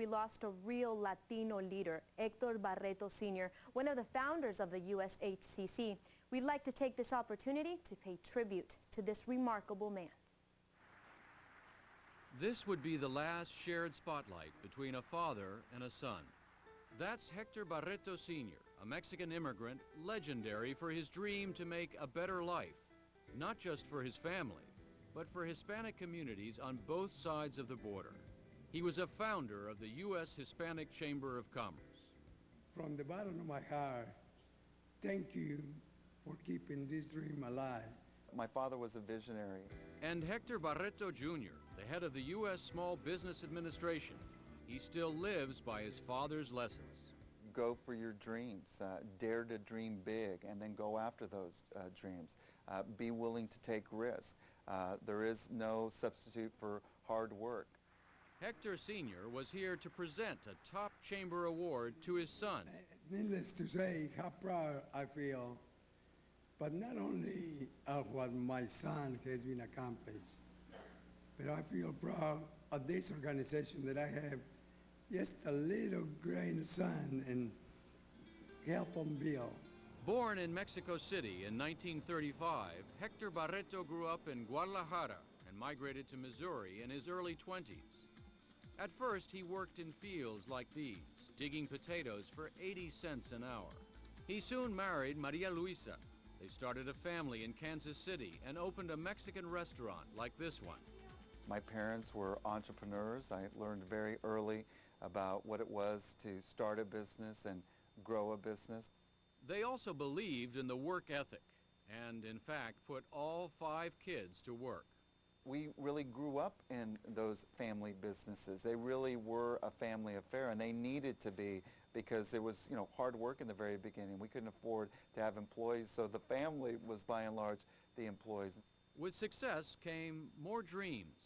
we lost a real Latino leader, Hector Barreto Sr., one of the founders of the USHCC. We'd like to take this opportunity to pay tribute to this remarkable man. This would be the last shared spotlight between a father and a son. That's Hector Barreto Sr., a Mexican immigrant legendary for his dream to make a better life, not just for his family, but for Hispanic communities on both sides of the border. He was a founder of the U.S. Hispanic Chamber of Commerce. From the bottom of my heart, thank you for keeping this dream alive. My father was a visionary. And Hector Barreto Jr., the head of the U.S. Small Business Administration, he still lives by his father's lessons. Go for your dreams, dare to dream big, and then go after those dreams. Be willing to take risk. There is no substitute for hard work. Hector Sr. was here to present a top chamber award to his son. Needless to say how proud I feel, but not only of what my son has been accomplished, but I feel proud of this organization that I have just a little grandson and help him build. Born in Mexico City in 1935, Hector Barreto grew up in Guadalajara and migrated to Missouri in his early 20s. At first, he worked in fields like these, digging potatoes for 80 cents an hour. He soon married Maria Luisa. They started a family in Kansas City and opened a Mexican restaurant like this one. My parents were entrepreneurs. I learned very early about what it was to start a business and grow a business. They also believed in the work ethic and, in fact, put all 5 kids to work. We really grew up in those family businesses. They really were a family affair, and they needed to be, because there was, hard work in the very beginning. We couldn't afford to have employees, so the family was by and large the employees. With success came more dreams.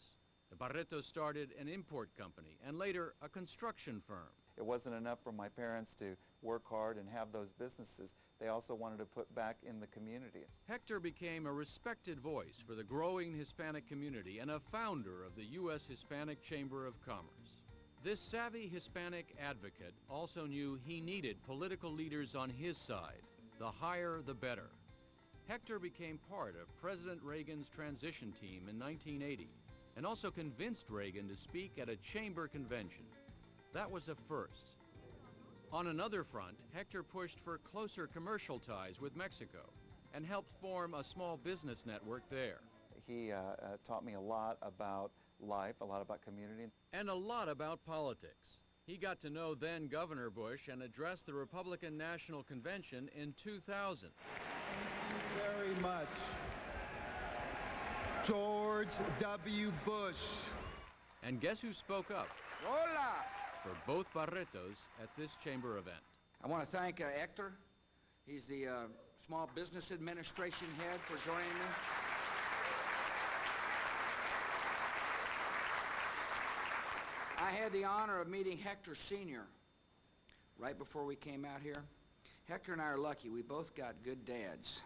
The Barretos started an import company and later a construction firm. It wasn't enough for my parents to work hard and have those businesses. They also wanted to put back in the community. Hector became a respected voice for the growing Hispanic community and a founder of the U.S. Hispanic Chamber of Commerce. This savvy Hispanic advocate also knew he needed political leaders on his side. The higher, the better. Hector became part of President Reagan's transition team in 1980 and also convinced Reagan to speak at a chamber convention. That was a first. On another front, Hector pushed for closer commercial ties with Mexico and helped form a small business network there. He taught me a lot about life, a lot about community. And a lot about politics. He got to know then Governor Bush and addressed the Republican National Convention in 2000. Thank you very much, George W. Bush. And guess who spoke up? Hola! For both Barretos at this chamber event. I want to thank Hector. He's the Small Business Administration head, for joining me. I had the honor of meeting Hector Sr. right before we came out here. Hector and I are lucky. We both got good dads.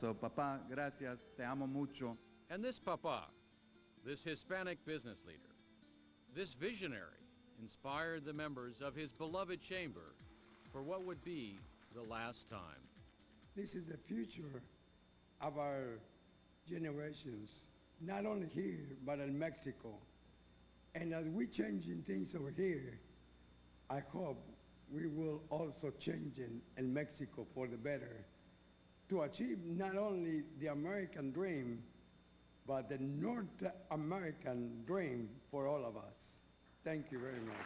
So, Papa, gracias. Te amo mucho. And this Papa, this Hispanic business leader, this visionary, inspired the members of his beloved chamber for what would be the last time. This is the future of our generations, not only here, but in Mexico. And as we're changing things over here, I hope we will also change in Mexico for the better, to achieve not only the American dream, but the North American dream for all of us. Thank you very much.